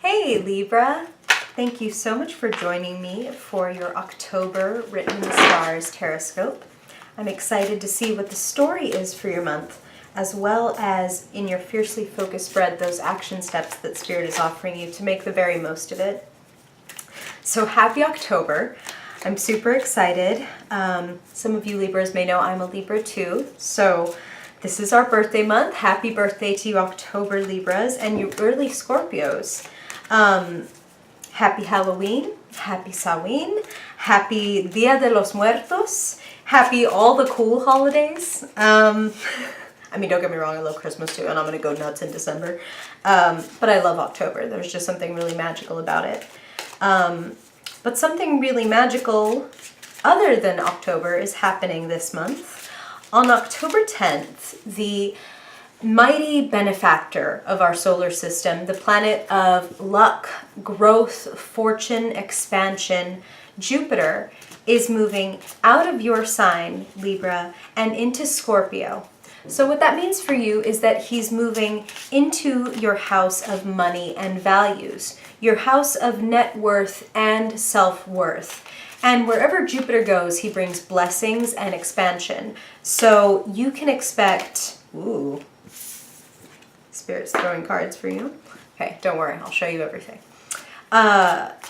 Hey Libra, thank you so much for joining me for your October Written in the Stars Horoscope. I'm excited to see what the story is for your month, as well as in your fiercely focused spread, those action steps that Spirit is offering you to make the very most of it. So happy October. I'm super excited. Some of you Libras may know I'm a Libra too, so this is our birthday month. Happy birthday to you October Libras and you early Scorpios. Happy Halloween, happy Samhain, happy Dia de los Muertos, happy all the cool holidays. I mean, don't get me wrong, I love Christmas too, and I'm going to go nuts in December. But I love October. There's just something really magical about it. But something really magical other than October is happening this month. On October 10th, the mighty benefactor of our solar system, the planet of luck, growth, fortune, expansion, Jupiter, is moving out of your sign, Libra, and into Scorpio. So what that means for you is that he's moving into your house of money and values, your house of net worth and self-worth. And wherever Jupiter goes, he brings blessings and expansion. So you can expect, ooh, Spirit's throwing cards for you. Okay, don't worry, I'll show you everything.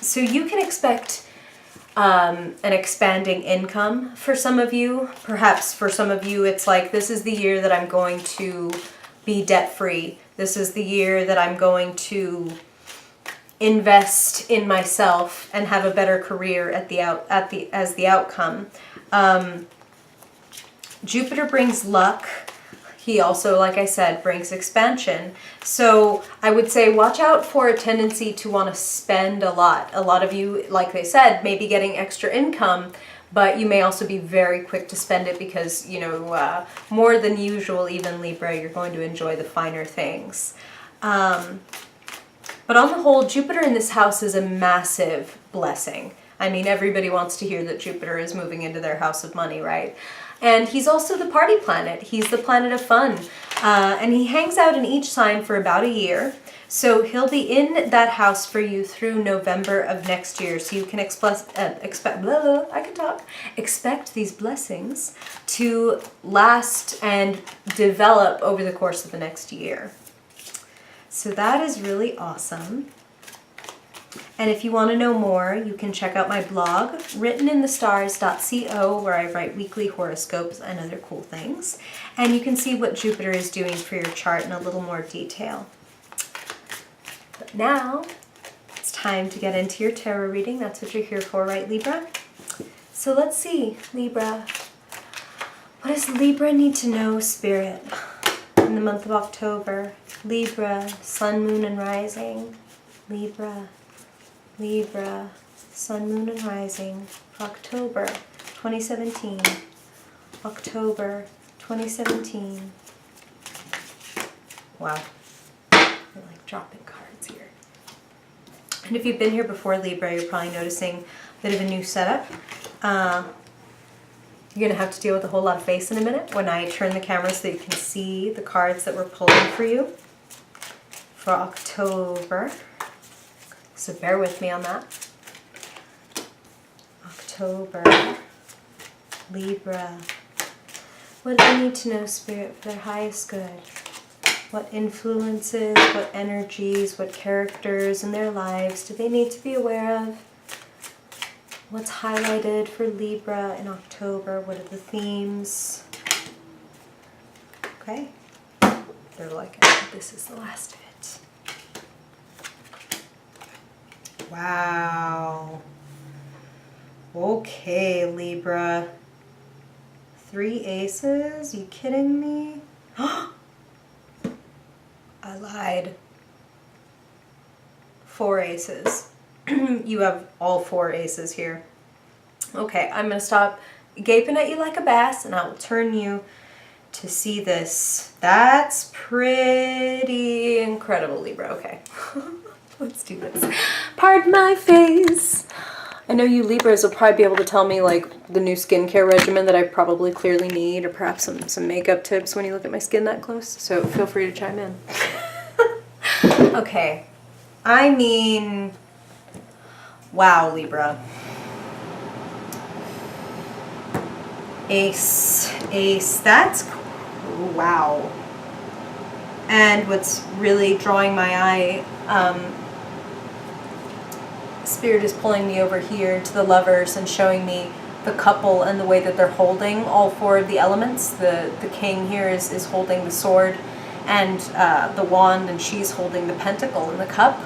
So you can expect an expanding income for some of you. Perhaps for some of you, it's like, this is the year that I'm going to be debt-free. This is the year that I'm going to invest in myself and have a better career as the outcome. Jupiter brings luck. He also, like I said, brings expansion. So I would say watch out for a tendency to want to spend a lot. A lot of you, like they said, may be getting extra income, but you may also be very quick to spend it because, you know, more than usual, even Libra, you're going to enjoy the finer things. But on the whole, Jupiter in this house is a massive blessing. I mean, everybody wants to hear that Jupiter is moving into their house of money, right? And he's also the party planet. He's the planet of fun. And he hangs out in each sign for about a year. So he'll be in that house for you through November of next year. So you can expect these blessings to last and develop over the course of the next year. So that is really awesome. And if you want to know more, you can check out my blog, writteninthestars.co, where I write weekly horoscopes and other cool things. And you can see what Jupiter is doing for your chart in a little more detail. But now, it's time to get into your tarot reading. That's what you're here for, right, Libra? So let's see, Libra. What does Libra need to know, Spirit, in the month of October? Libra, Sun, Moon, and Rising. Libra, Libra, Sun, Moon, and Rising, October 2017, October 2017. Wow, you're like dropping cards here. And if you've been here before, Libra, you're probably noticing a bit of a new setup. You're going to have to deal with a whole lot of face in a minute when I turn the camera so you can see the cards that we're pulling for you for October. So bear with me on that. October, Libra. What do they need to know, Spirit, for their highest good? What influences, what energies, what characters in their lives do they need to be aware of? What's highlighted for Libra in October? What are the themes? Okay. They're like, this is the last of it. Wow. Okay, Libra. 3 aces? You kidding me? I lied. 4 aces. You have all 4 aces here. Okay, I'm going to stop gaping at you like a bass, and I will turn you to see this. That's pretty incredible, Libra. Okay. Let's do this. Pardon my face. I know you Libras will probably be able to tell me like the new skincare regimen that I probably clearly need, or perhaps some makeup tips when you look at my skin that close. So feel free to chime in. Okay. I mean, wow, Libra. Ace, that's, wow. And what's really drawing my eye, Spirit is pulling me over here to the Lovers and showing me the couple and the way that they're holding all four of the elements. The king here is holding the sword and the wand, and she's holding the pentacle and the cup.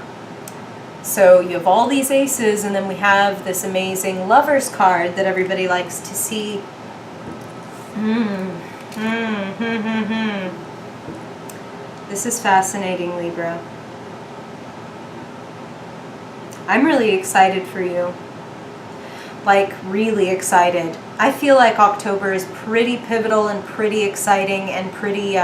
So you have all these aces, and then we have this amazing Lovers card that everybody likes to see. This is fascinating, Libra. I'm really excited for you. Like, really excited. I feel like October is pretty pivotal and pretty exciting and pretty,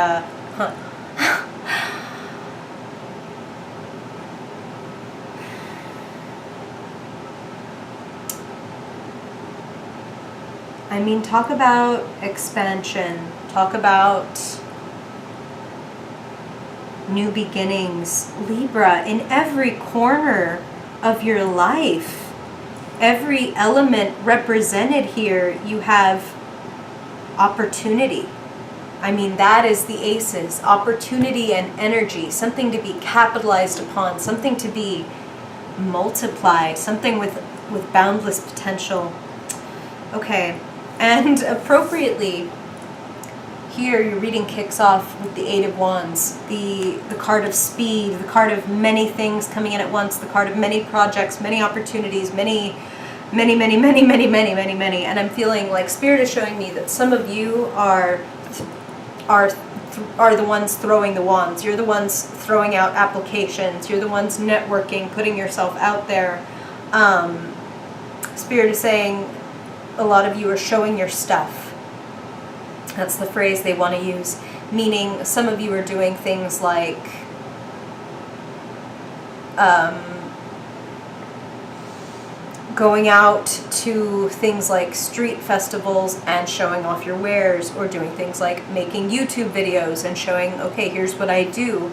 I mean, talk about expansion. Talk about new beginnings. Libra, in every corner of your life, every element represented here, you have opportunity. I mean, that is the aces. Opportunity and energy. Something to be capitalized upon. Something to be multiplied. Something with boundless potential. Okay. And appropriately, here your reading kicks off with the Eight of Wands, the card of speed, the card of many things coming in at once, the card of many projects, many opportunities, many. And I'm feeling like Spirit is showing me that some of you are the ones throwing the wands. You're the ones throwing out applications. You're the ones networking, putting yourself out there. Spirit is saying, a lot of you are showing your stuff. That's the phrase they want to use. Meaning some of you are doing things like going out to things like street festivals and showing off your wares, or doing things like making YouTube videos and showing, okay, here's what I do.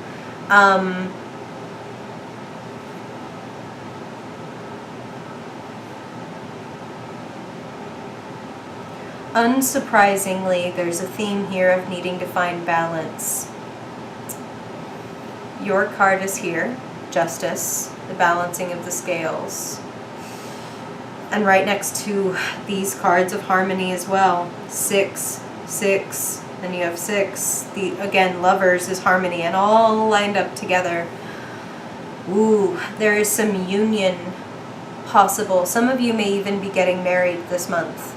Unsurprisingly, there's a theme here of needing to find balance. Your card is here, Justice, the balancing of the scales. And right next to these cards of harmony as well, 6, 6, then you have 6. Again, Lovers is harmony, and all lined up together. Ooh, there is some union possible. Some of you may even be getting married this month.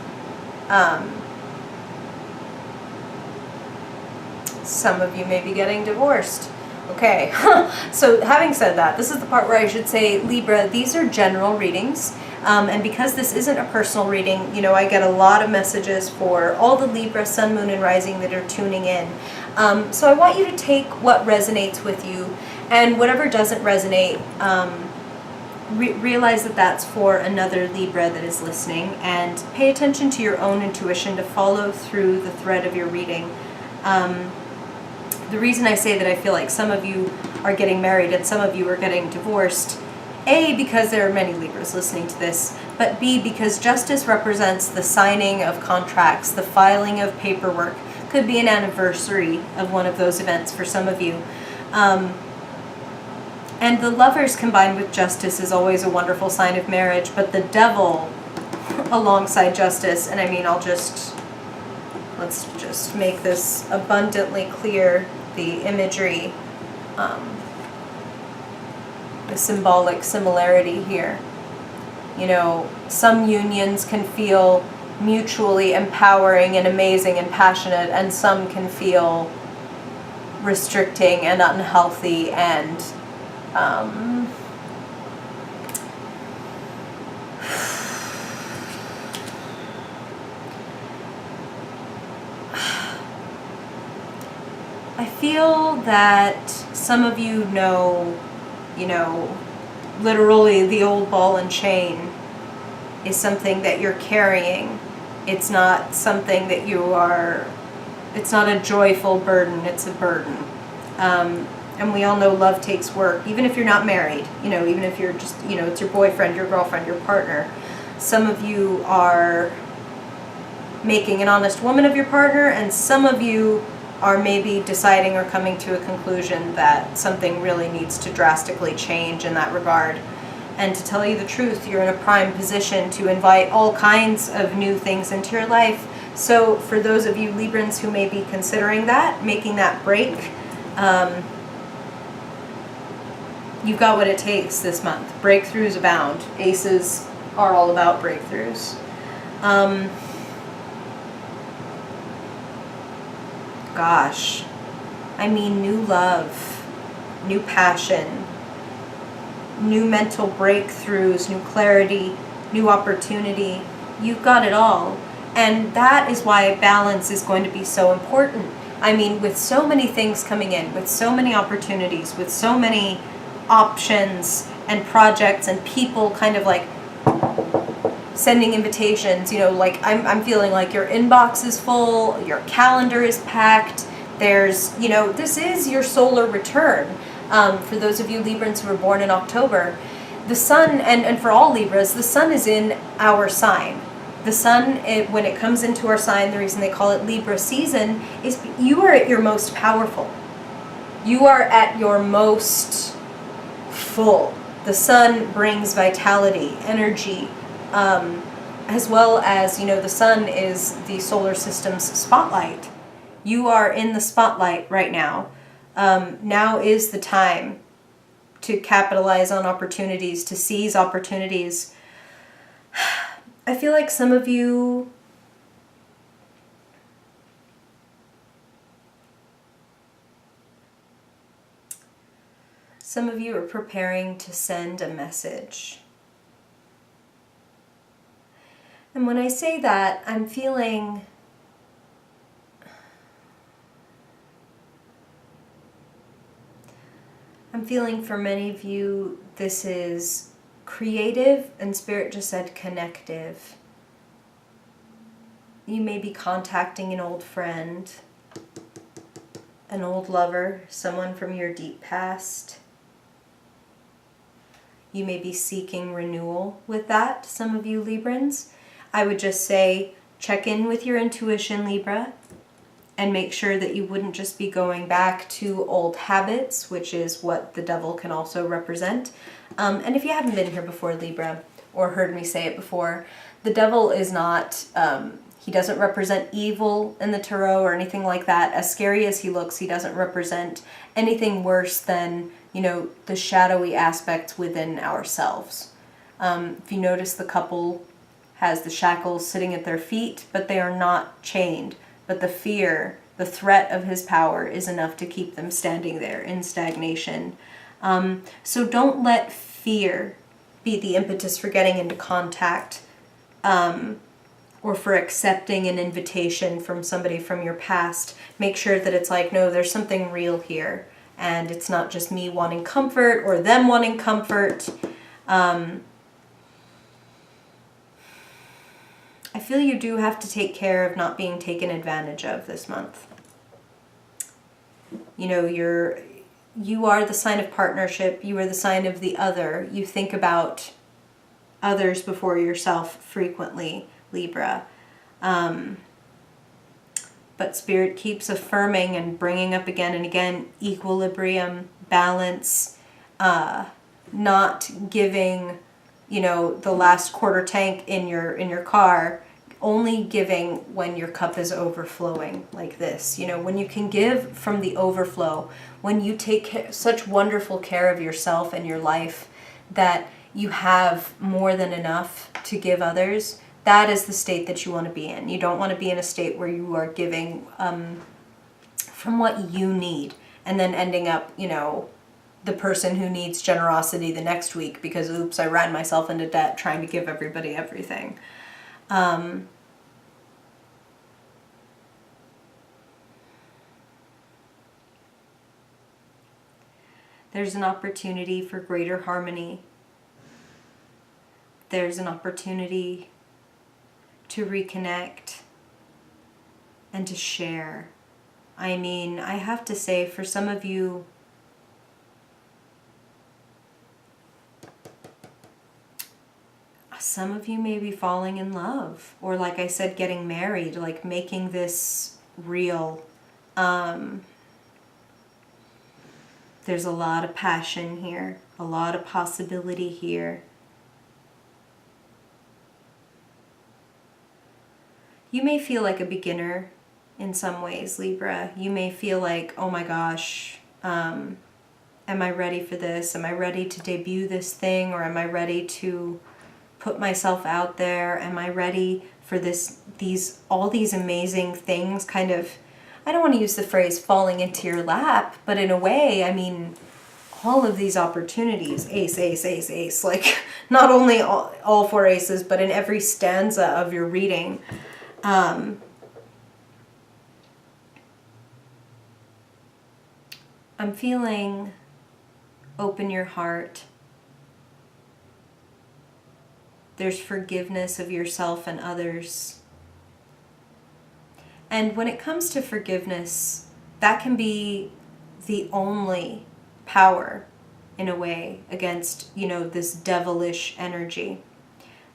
Some of you may be getting divorced. Okay, so having said that, this is the part where I should say, Libra, these are general readings. And because this isn't a personal reading, you know, I get a lot of messages for all the Libra, Sun, Moon, and Rising that are tuning in. So I want you to take what resonates with you, and whatever doesn't resonate, realize that that's for another Libra that is listening, and pay attention to your own intuition to follow through the thread of your reading. The reason I say that I feel like some of you are getting married and some of you are getting divorced, A, because there are many Libras listening to this, but B, because Justice represents the signing of contracts, the filing of paperwork. Could be an anniversary of one of those events for some of you. And the Lovers combined with Justice is always a wonderful sign of marriage, but the Devil alongside Justice, and I mean, let's just make this abundantly clear, the imagery, the symbolic similarity here. You know, some unions can feel mutually empowering and amazing and passionate, and some can feel restricting and unhealthy and I feel that some of you know, literally the old ball and chain is something that you're carrying. It's not something that it's not a joyful burden, it's a burden. And we all know love takes work, even if you're not married, you know, even if you're just, you know, it's your boyfriend, your girlfriend, your partner. Some of you are making an honest woman of your partner, and some of you are maybe deciding or coming to a conclusion that something really needs to drastically change in that regard. And to tell you the truth, you're in a prime position to invite all kinds of new things into your life. So for those of you Librans who may be considering that, making that break, you've got what it takes this month. Breakthroughs abound. Aces are all about breakthroughs. Gosh, I mean, new love, new passion, new mental breakthroughs, new clarity, new opportunity. You've got it all. And that is why balance is going to be so important. I mean, with so many things coming in, with so many opportunities, with so many options and projects and people kind of like sending invitations, you know, like I'm feeling like your inbox is full, your calendar is packed. There's, you know, this is your solar return. For those of you Librans who were born in October, the sun, and for all Libras, the sun is in our sign. The sun, when it comes into our sign, the reason they call it Libra season is you are at your most powerful. You are at your most full. The sun brings vitality, energy, as well as, you know, the sun is the solar system's spotlight. You are in the spotlight right now. Now is the time to capitalize on opportunities, to seize opportunities. I feel like some of you are preparing to send a message. And when I say that, I'm feeling for many of you, this is creative, and Spirit just said connective. You may be contacting an old friend, an old lover, someone from your deep past. You may be seeking renewal with that, some of you Librans. I would just say check in with your intuition, Libra, and make sure that you wouldn't just be going back to old habits, which is what the devil can also represent. And if you haven't been here before, Libra, or heard me say it before, the devil is not, he doesn't represent evil in the tarot or anything like that. As scary as he looks, he doesn't represent anything worse than, you know, the shadowy aspects within ourselves. If you notice, the couple has the shackles sitting at their feet, but they are not chained. But the fear, the threat of his power is enough to keep them standing there in stagnation. So don't let fear be the impetus for getting into contact, or for accepting an invitation from somebody from your past. Make sure that it's like, no, there's something real here. And it's not just me wanting comfort or them wanting comfort. I feel you do have to take care of not being taken advantage of this month. You know, you are the sign of partnership. You are the sign of the other. You think about others before yourself frequently, Libra. But Spirit keeps affirming and bringing up again and again equilibrium, balance, not giving, you know, the last quarter tank in your car, only giving when your cup is overflowing like this. You know, when you can give from the overflow, when you take such wonderful care of yourself and your life that you have more than enough to give others, that is the state that you want to be in. You don't want to be in a state where you are giving from what you need and then ending up, you know, the person who needs generosity the next week because, oops, I ran myself into debt trying to give everybody everything. There's an opportunity for greater harmony. There's an opportunity to reconnect and to share. I mean, I have to say, for some of you, Some of you may be falling in love, or like I said, getting married, like making this real. There's a lot of passion here, a lot of possibility here. You may feel like a beginner in some ways, Libra. You may feel like, oh my gosh, am I ready for this? Am I ready to debut this thing? Or am I ready to put myself out there? Am I ready for all these amazing things kind of, I don't want to use the phrase falling into your lap, but in a way, I mean, all of these opportunities, ace, ace, ace, ace, like not only all four aces, but in every stanza of your reading. I'm feeling open your heart. There's forgiveness of yourself and others. And when it comes to forgiveness, that can be the only power, in a way, against, this devilish energy.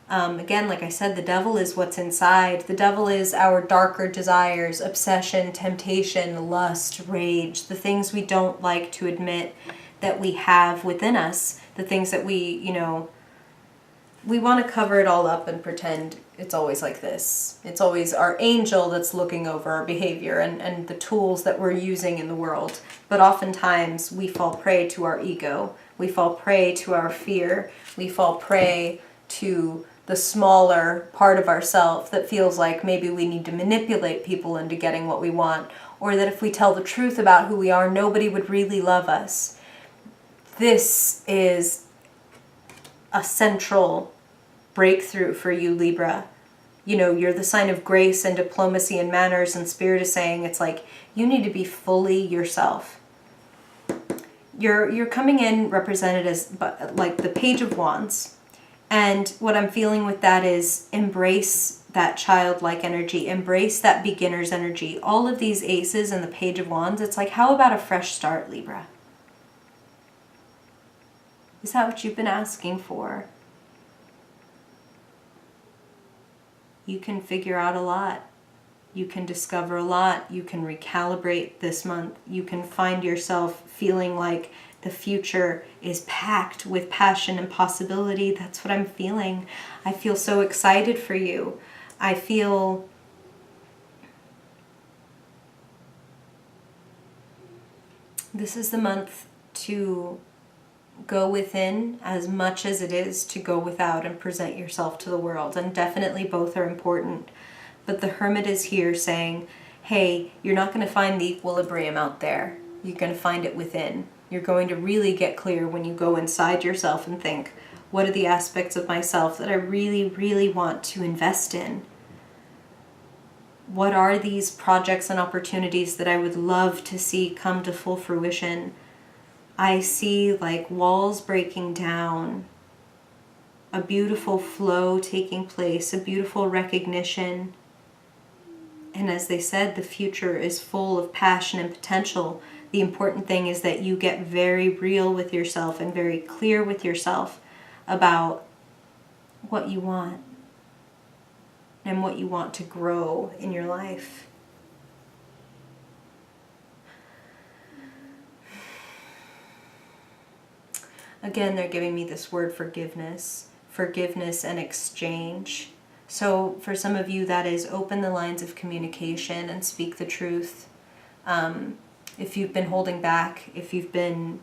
Again, like I said, the devil is what's inside. The devil is our darker desires, obsession, temptation, lust, rage, the things we don't like to admit that we have within us, the things that we want to cover it all up and pretend it's always like this. It's always our angel that's looking over our behavior and the tools that we're using in the world. But oftentimes we fall prey to our ego. We fall prey to our fear. We fall prey to the smaller part of ourselves that feels like maybe we need to manipulate people into getting what we want, or that if we tell the truth about who we are, nobody would really love us. This is a central breakthrough for you, Libra. You're the sign of grace and diplomacy and manners, and Spirit is saying it's like you need to be fully yourself. You're coming in represented as like the Page of Wands. And what I'm feeling with that is embrace that childlike energy, embrace that beginner's energy. All of these aces and the Page of Wands, it's like, how about a fresh start, Libra? Is that what you've been asking for? You can figure out a lot. You can discover a lot. You can recalibrate this month. You can find yourself feeling like the future is packed with passion and possibility. That's what I'm feeling. I feel so excited for you. I feel this is the month to go within as much as it is to go without and present yourself to the world. And definitely both are important. But the Hermit is here saying, hey, you're not going to find the equilibrium out there. You're going to find it within. You're going to really get clear when you go inside yourself and think, what are the aspects of myself that I really, really want to invest in? What are these projects and opportunities that I would love to see come to full fruition? I see like walls breaking down, a beautiful flow taking place, a beautiful recognition. And as they said, the future is full of passion and potential. The important thing is that you get very real with yourself and very clear with yourself about what you want and what you want to grow in your life. Again, they're giving me this word forgiveness and exchange. So for some of you, that is open the lines of communication and speak the truth. If you've been holding back, if you've been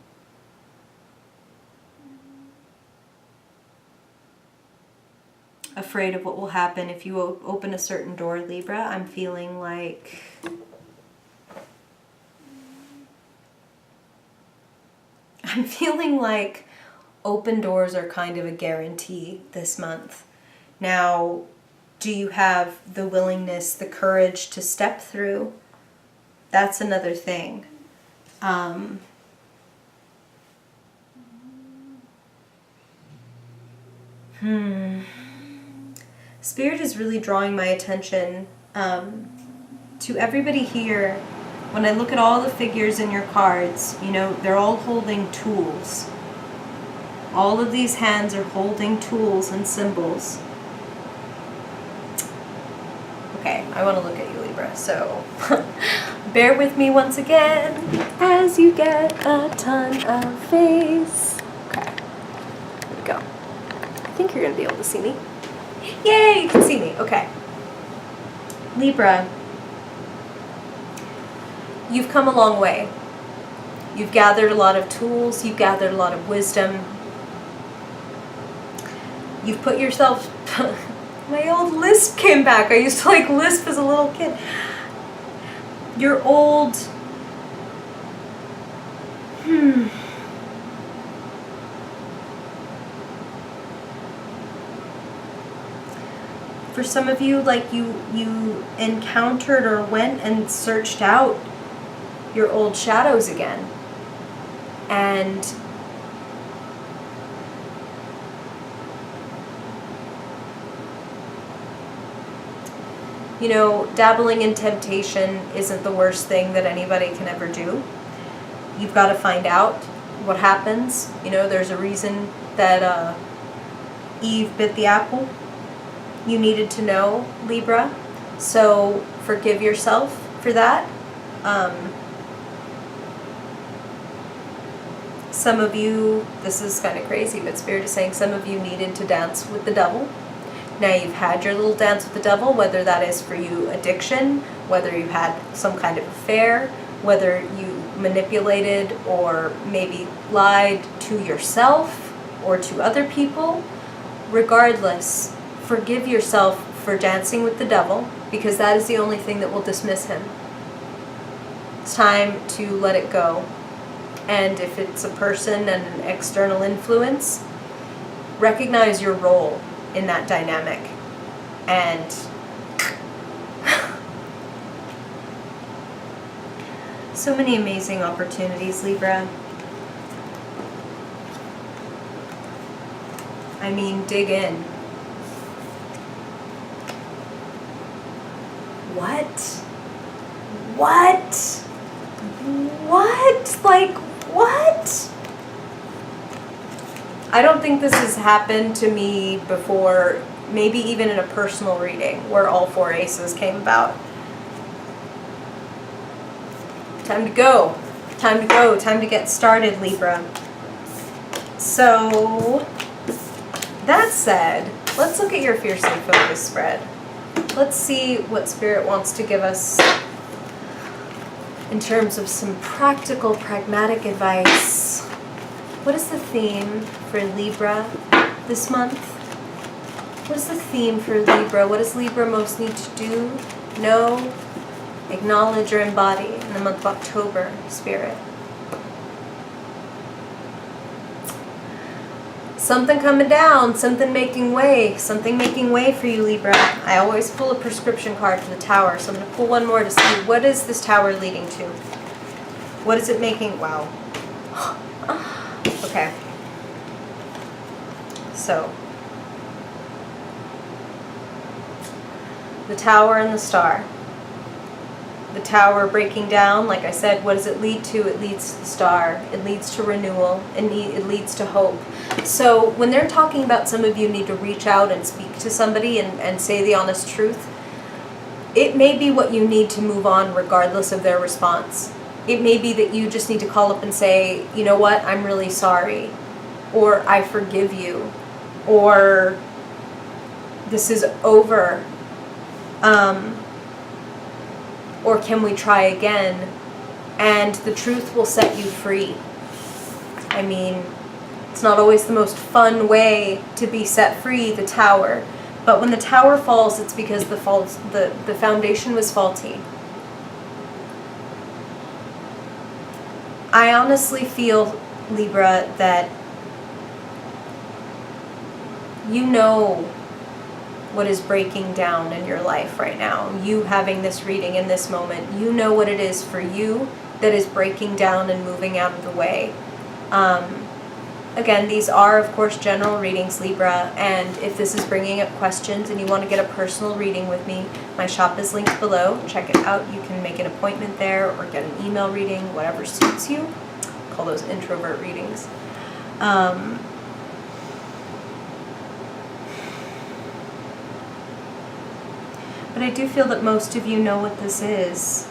afraid of what will happen if you open a certain door, Libra, I'm feeling like open doors are kind of a guarantee this month. Now, do you have the willingness, the courage to step through? That's another thing. Spirit is really drawing my attention to everybody here. When I look at all the figures in your cards, they're all holding tools. All of these hands are holding tools and symbols. Okay, I want to look at you, Libra, so bear with me once again as you get a ton of face. Okay, here we go. I think you're going to be able to see me. Yay, you can see me. Okay. Libra, you've come a long way. You've gathered a lot of tools. You've gathered a lot of wisdom. You've put yourself... My old lisp came back. I used to like lisp as a little kid. Your old... For some of you, like you encountered or went and searched out your old shadows again. And you know, dabbling in temptation isn't the worst thing that anybody can ever do. You've got to find out what happens. You know, there's a reason that Eve bit the apple. You needed to know, Libra. So forgive yourself for that. Some of you, this is kind of crazy, but Spirit is saying some of you needed to dance with the devil. Now you've had your little dance with the devil, whether that is for you addiction, whether you've had some kind of affair, whether you manipulated or maybe lied to yourself or to other people. Regardless, forgive yourself for dancing with the devil, because that is the only thing that will dismiss him. It's time to let it go. And if it's a person and an external influence, recognize your role in that dynamic. And so many amazing opportunities, Libra. I mean, dig in. What? Like, what? I don't think this has happened to me before, maybe even in a personal reading where all four aces came about. Time to go. Time to go. Time to get started, Libra. So, that said, let's look at your fiercely focused spread. Let's see what Spirit wants to give us in terms of some practical, pragmatic advice. What is the theme for Libra this month? What is the theme for Libra? What does Libra most need to do, know, acknowledge, or embody in the month of October, Spirit? Something coming down, something making way for you, Libra. I always pull a prescription card for the Tower, so I'm going to pull one more to see what is this Tower leading to. What is it making? Wow. Okay. So, the Tower and the Star. The Tower breaking down, like I said, what does it lead to? It leads to the Star. It leads to renewal. It leads to hope. So when they're talking about some of you need to reach out and speak to somebody and say the honest truth, it may be what you need to move on regardless of their response. It may be that you just need to call up and say, you know what, I'm really sorry, or I forgive you, or this is over. Or can we try again? And the truth will set you free. I mean, it's not always the most fun way to be set free, the Tower. But when the Tower falls, it's because the foundation was faulty. I honestly feel, Libra, that you know what is breaking down in your life right now. You having this reading in this moment, you know what it is for you that is breaking down and moving out of the way. Again, these are, of course, general readings, Libra, and if this is bringing up questions and you want to get a personal reading with me, my shop is linked below. Check it out. You can make an appointment there or get an email reading, whatever suits you. Call those introvert readings. But I do feel that most of you know what this is.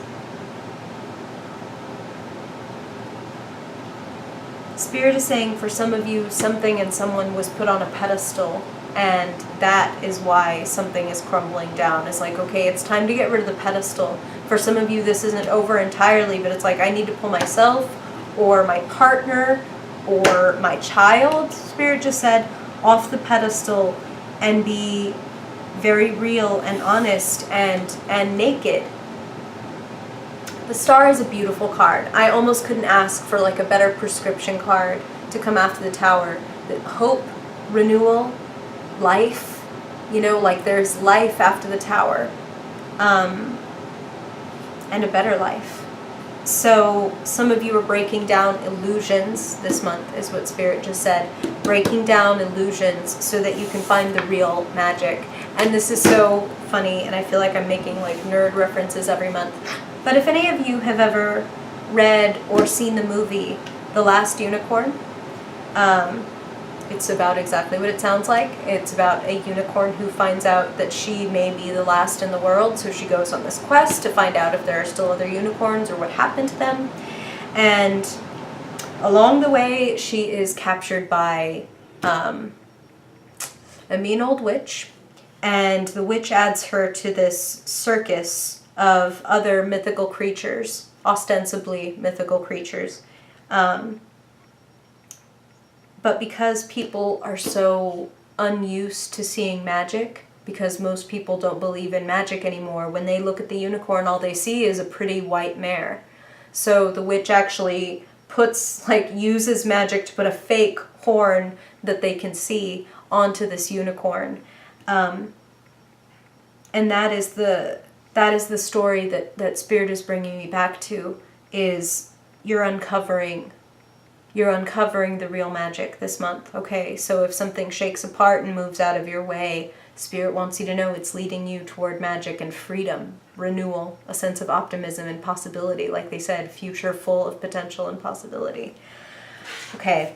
Spirit is saying for some of you, something and someone was put on a pedestal, and that is why something is crumbling down. It's like, okay, it's time to get rid of the pedestal. For some of you, this isn't over entirely, but it's like, I need to pull myself or my partner or my child, Spirit just said, off the pedestal and be very real and honest and naked. The Star is a beautiful card. I almost couldn't ask for like a better prescription card to come after the Tower. Hope, renewal, life, you know, like there's life after the Tower, and a better life. So some of you are breaking down illusions this month, is what Spirit just said. Breaking down illusions so that you can find the real magic. And this is so funny, and I feel like I'm making like nerd references every month. But if any of you have ever read or seen the movie The Last Unicorn, it's about exactly what it sounds like. It's about a unicorn who finds out that she may be the last in the world, so she goes on this quest to find out if there are still other unicorns or what happened to them. And along the way, she is captured by a mean old witch, and the witch adds her to this circus of other mythical creatures, ostensibly mythical creatures. But because people are so unused to seeing magic, because most people don't believe in magic anymore, when they look at the unicorn, all they see is a pretty white mare. So the witch actually uses magic to put a fake horn that they can see onto this unicorn. And that is the story that Spirit is bringing me back to, is you're uncovering the real magic this month. Okay, so if something shakes apart and moves out of your way, Spirit wants you to know it's leading you toward magic and freedom, renewal, a sense of optimism and possibility. Like they said, future full of potential and possibility. Okay.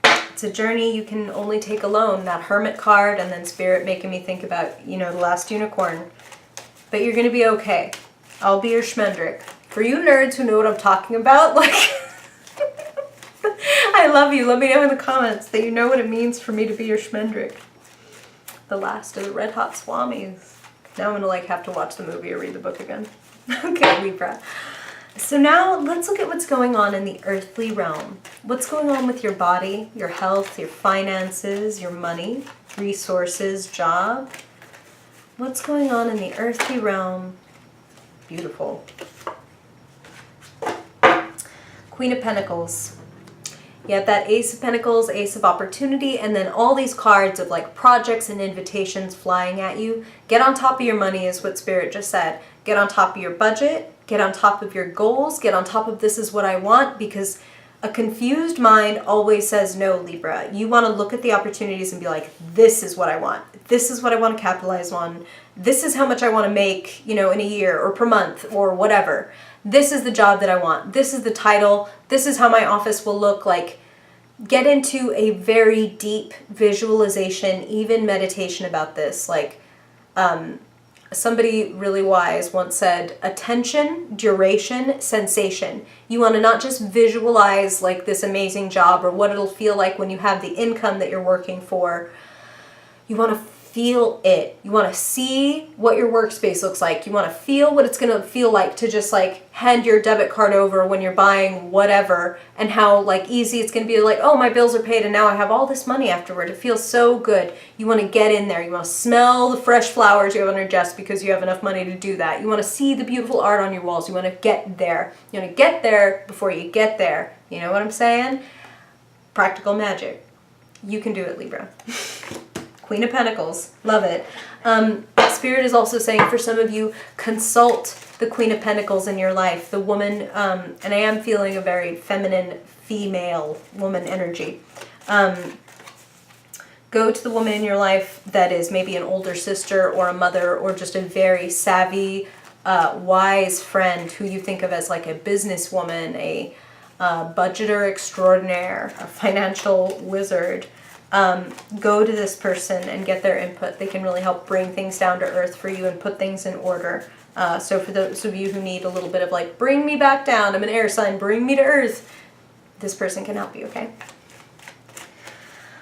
It's a journey you can only take alone. That Hermit card, and then Spirit making me think about, the Last Unicorn. But you're going to be okay. I'll be your Schmendrick. For you nerds who know what I'm talking about, like, I love you. Let me know in the comments that you know what it means for me to be your Schmendrick. The last of the Red Hot Swamis. Now I'm going to have to watch the movie or read the book again. Okay, Libra. So now let's look at what's going on in the earthly realm. What's going on with your body, your health, your finances, your money, resources, job. What's going on in the earthly realm? Beautiful. Queen of Pentacles. You have that Ace of Pentacles, Ace of Opportunity, and then all these cards of like projects and invitations flying at you. Get on top of your money is what Spirit just said. Get on top of your budget. Get on top of your goals. Get on top of this is what I want, because a confused mind always says no, Libra. You want to look at the opportunities and be like, this is what I want. This is what I want to capitalize on. This is how much I want to make, in a year or per month or whatever. This is the job that I want. This is the title. This is how my office will look like. Get into a very deep visualization, even meditation about this. Somebody really wise once said, attention, duration, sensation. You want to not just visualize like this amazing job or what it'll feel like when you have the income that you're working for. You want to feel it. You want to see what your workspace looks like. You want to feel what it's going to feel like to just hand your debit card over when you're buying whatever, and how easy it's going to be oh, my bills are paid and now I have all this money afterward. It feels so good. You want to get in there. You want to smell the fresh flowers you have on your desk because you have enough money to do that. You want to see the beautiful art on your walls. You want to get there. You want to get there before you get there. You know what I'm saying? Practical magic. You can do it, Libra. Queen of Pentacles. Love it. Spirit is also saying for some of you, consult the Queen of Pentacles in your life. The woman, and I am feeling a very feminine, female woman energy. Go to the woman in your life that is maybe an older sister or a mother or just a very savvy, wise friend who you think of as a businesswoman, a budgeter extraordinaire, a financial wizard. go to this person and get their input. They can really help bring things down to earth for you and put things in order. So for those of you who need a little bit of like, bring me back down, I'm an air sign, bring me to earth, this person can help you, okay?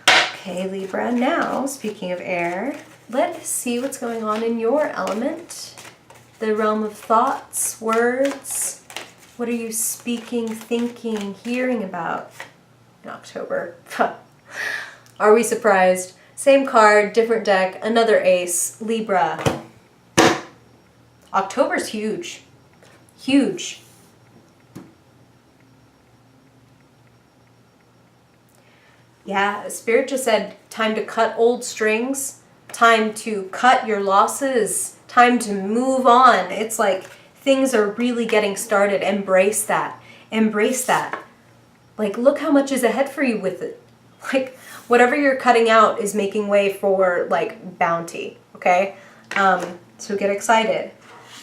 Okay, Libra, now, speaking of air, let's see what's going on in your element. The realm of thoughts, words. What are you speaking, thinking, hearing about in October? Are we surprised? Same card, different deck, another ace, Libra. October's huge. Huge. Yeah, Spirit just said time to cut old strings, time to cut your losses, time to move on. It's like things are really getting started. Embrace that. Embrace that. Like, look how much is ahead for you with it. Like, whatever you're cutting out is making way for, like, bounty, okay? So get excited.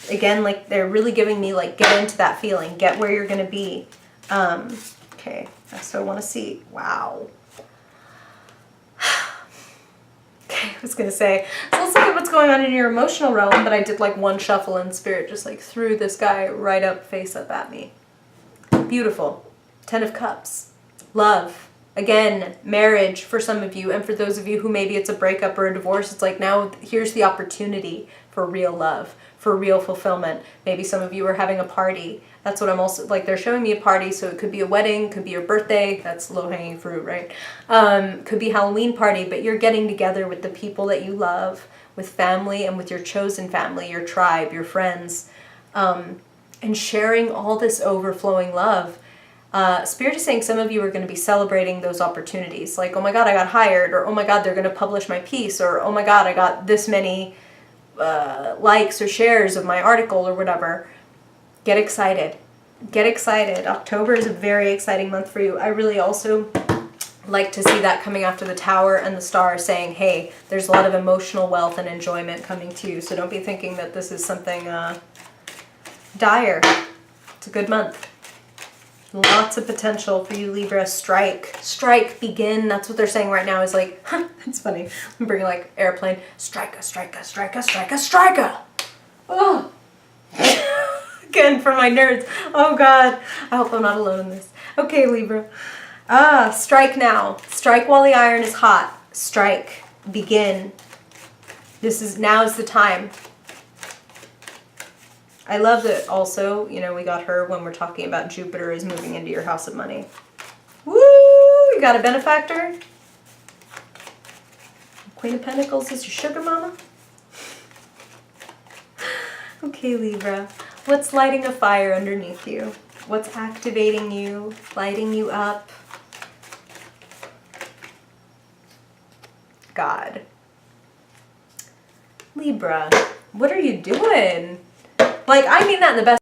Again, like, they're really giving me, like, get into that feeling. Get where you're going to be. Okay, so I want to see. Wow. Okay, I was going to say, so let's look at what's going on in your emotional realm, but I did, like, one shuffle and Spirit just, like, threw this guy right up, face up at me. Beautiful. 10 of Cups. Love. Again, marriage for some of you, and for those of you who maybe it's a breakup or a divorce, it's like now here's the opportunity for real love, for real fulfillment. Maybe some of you are having a party. That's what I'm also, like, they're showing me a party, so it could be a wedding, could be your birthday, that's low-hanging fruit, right? Could be Halloween party, but you're getting together with the people that you love, with family and with your chosen family, your tribe, your friends, and sharing all this overflowing love. Spirit is saying some of you are going to be celebrating those opportunities. Like, oh my God, I got hired, or oh my God, they're going to publish my piece, or oh my God, I got this many likes or shares of my article or whatever. Get excited. Get excited. October is a very exciting month for you. I really also like to see that coming after the Tower and the Star, saying, hey, there's a lot of emotional wealth and enjoyment coming to you. So don't be thinking that this is something dire. It's a good month. Lots of potential for you, Libra. Strike. Strike. Begin. That's what they're saying right now is like, it's funny. I'm bringing like airplane. Strike, strike, strike, strike, strike. Oh. Again, for my nerds. Oh God. I hope I'm not alone in this. Okay, Libra. Strike now. Strike while the iron is hot. Strike. Begin. Now's the time. I love that also, you know, we got her when we're talking about Jupiter is moving into your house of money. Woo! You got a benefactor? Queen of Pentacles is your sugar mama? Okay, Libra. What's lighting a fire underneath you? What's activating you, lighting you up? God. Libra, what are you doing? Like, I mean that in the best